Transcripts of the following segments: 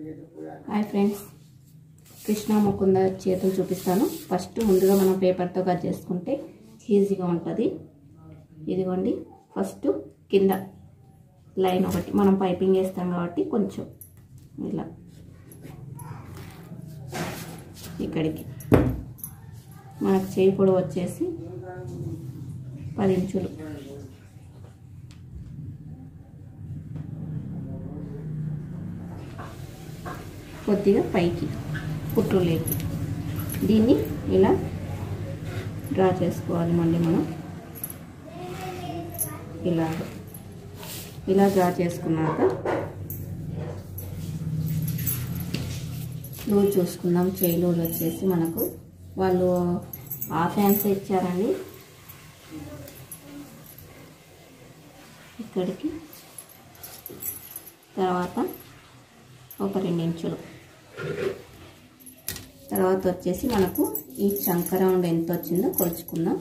Hi friends, Krishna Mukunda చేతులు చూపిస్తాను. First ముందుగా మనం పేపర్తో కట్ చేసుకుంటే ఈజీగా ఉంటుంది. ఇదిగోండి, ఫస్ట్ కింద లైన్ ఒకటి మనం పైపింగ్ వేస్తాం కాబట్టి కొంచెం ఇలా ఇక్కడికి మనకు చేయి పొడవు వచ్చేసి 10 ఇంచులు. కొద్దిగా పైకి కుట్లు లేకి దీన్ని ఇలా డ్రా చేసుకోవాలి. మళ్ళీ మనం ఇలా డ్రా చేసుకున్నాక లూజ్ చూసుకుందాం. చేయి లూజ్ వచ్చేసి మనకు వాళ్ళు హాఫ్ హ్యాండ్స్ ఇచ్చారండి. ఇక్కడికి తర్వాత ఒక 2 ఇంచులు. తర్వాత వచ్చేసి మనకు ఈ చంక రౌండ్ ఎంత వచ్చిందో కొలుచుకుందాం.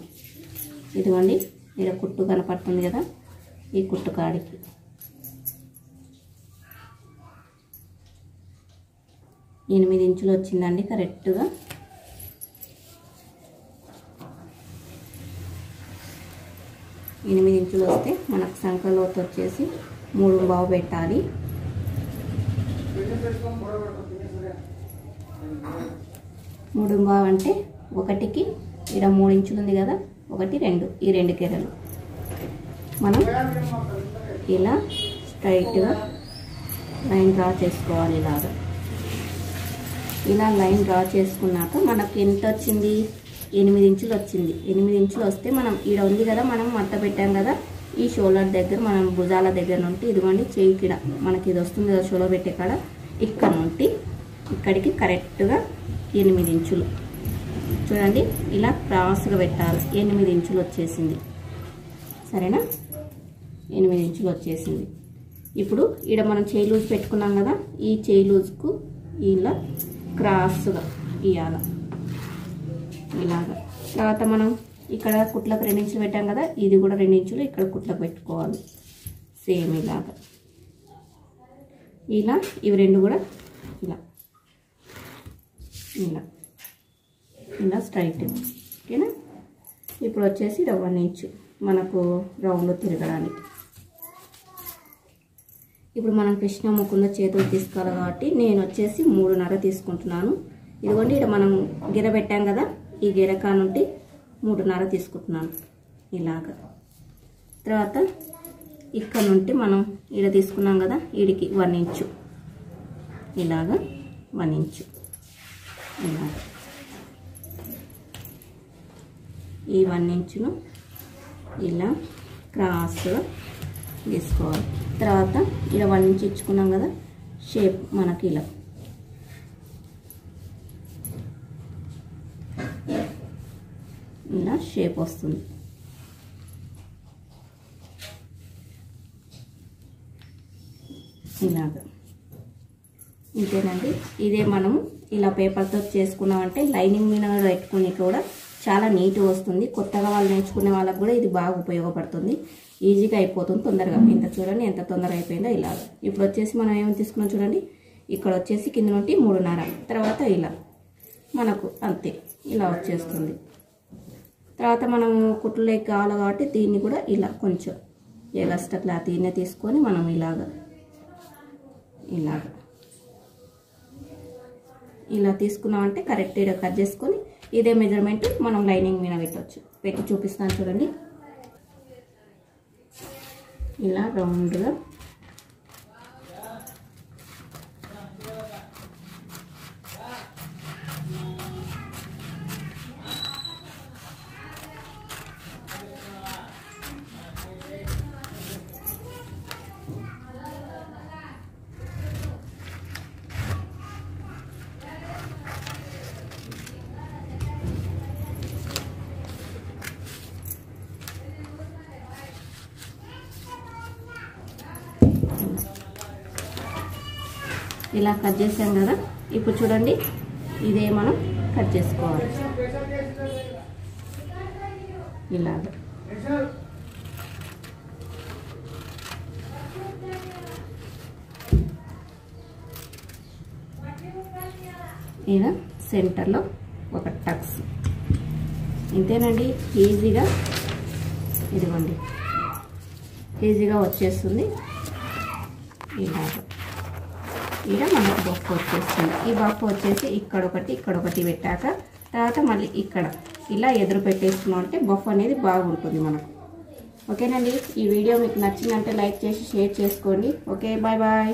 ఇదిగోండి, ఇక్కడ కుట్టు కనపడుతుంది కదా, ఈ కుట్టు కాడికి ఎనిమిది ఇంచులు వచ్చిందండి కరెక్ట్గా. ఎనిమిది ఇంచులు వస్తే మనకు సంక లోతు వచ్చేసి 3.5 పెట్టాలి. 3.5 అంటే ఒకటికి ఇక్కడ 3 ఇంచులు ఉంది కదా, 1 2 ఈ 2 గెరలు మనం ఇలా స్ట్రైట్గా లైన్ డ్రా చేసుకోవాలి. ఇలా లైన్ డ్రా చేసుకున్నాక మనకు ఎంత వచ్చింది? 8 ఇంచులు వచ్చింది. 8 ఇంచులు వస్తే మనం ఈడ ఉంది కదా, మనం మట్ట పెట్టాం కదా, ఈ షోల్డర్ దగ్గర మనం భుజాల దగ్గర నుండి ఇదిగోండి చేయి కిడ మనకి ఇది వస్తుంది కదా షోలో పెట్టే కాడ, ఇక్కడ నుండి ఇక్కడికి కరెక్ట్గా 8 ఇంచులు చూడండి. ఇలా క్రాస్గా పెట్టాలి. 8 ఇంచులు వచ్చేసింది. సరేనా? 8 ఇంచులు వచ్చేసింది. ఇప్పుడు ఇక్కడ మనం చేయి లూజ్ పెట్టుకున్నాం కదా, ఈ చేయి లూజ్కు ఇలా క్రాస్గా ఇవ్వాల ఇలాగా. తర్వాత మనం ఇక్కడ కుట్లకు 2 ఇంచులు పెట్టాం కదా, ఇది కూడా 2 ఇంచులు ఇక్కడ కుట్లకు పెట్టుకోవాలి. సేమ్ ఇలాగా ఇలా ఇవి 2 కూడా ఇలా ఇలా ఇలా స్ట్రైట్. ఓకేనా? ఇప్పుడు వచ్చేసి 1 ఇంచు మనకు రౌండ్ తిరగడానికి. ఇప్పుడు మనం కృష్ణ ముకుంద చేతులు తీసుకోవాలి కాబట్టి నేను వచ్చేసి 3.5 తీసుకుంటున్నాను. ఇదిగోండి, ఇక్కడ మనం గిర పెట్టాం కదా, ఈ గిరకా నుండి 3.5 తీసుకుంటున్నాను ఇలాగా. తర్వాత ఇక్కడ నుండి మనం ఇక్కడ తీసుకున్నాం కదా, వీడికి 1 ఇంచు ఇలాగా 1 ఇంచు ఇలాగా. ఈ 1 ఇంచును ఇలా క్రాస్గా తీసుకోవాలి. తర్వాత ఇలా 1 ఇంచు ఇచ్చుకున్నాం కదా, షేప్ మనకి ఇలా షేప్ వస్తుంది. ఇలాగా ఇంతేనండి. ఇదే మనము ఇలా పేపర్తో చేసుకున్నామంటే లైనింగ్ మీద పెట్టుకుని కూడా చాలా నీట్గా వస్తుంది. కొత్తగా వాళ్ళు నేర్చుకునే వాళ్ళకు కూడా ఇది బాగా ఉపయోగపడుతుంది. ఈజీగా అయిపోతుంది తొందరగా. ఇంత చూడండి ఎంత తొందరగా అయిపోయిందో ఇలాగా. ఇప్పుడు వచ్చేసి మనం ఏమి తీసుకున్నాం చూడండి, ఇక్కడ వచ్చేసి కింద నుండి 3.5, తర్వాత ఇలా మనకు అంతే ఇలా వచ్చేస్తుంది. తర్వాత మనం కుట్లకి కావాలి కాబట్టి దీన్ని కూడా ఇలా కొంచెం ఎగస్ట్రా క్లాత్ దీన్నే తీసుకొని మనం ఇలాగా ఇలా తీసుకున్నామంటే కరెక్ట్గా కట్ చేసుకొని ఇదే మెజర్మెంట్ మనం లైనింగ్ మీద పెట్టి చూపిస్తాను చూడండి. ఇలా రౌండ్గా ఇలా కట్ చేసాం కదా. ఇప్పుడు చూడండి, ఇదే మనం కట్ చేసుకోవాలి ఇలాగ. ఇలా సెంటర్లో ఒక టక్స్. ఇంతేనండి, ఈజీగా ఇదిగోండి ఈజీగా వచ్చేస్తుంది. ఇలా మనకు బొఫ్ వచ్చేస్తుంది. ఈ బొఫ్ వచ్చేసి ఇక్కడొకటి పెట్టాక తర్వాత మళ్ళీ ఇక్కడ ఇలా ఎదురు పెట్టేసుకున్నాం అంటే బొఫ్ అనేది బాగుంటుంది మనకు. ఓకేనండి, ఈ వీడియో మీకు నచ్చిందంటే లైక్ చేసి షేర్ చేసుకోండి. Okay, bye bye.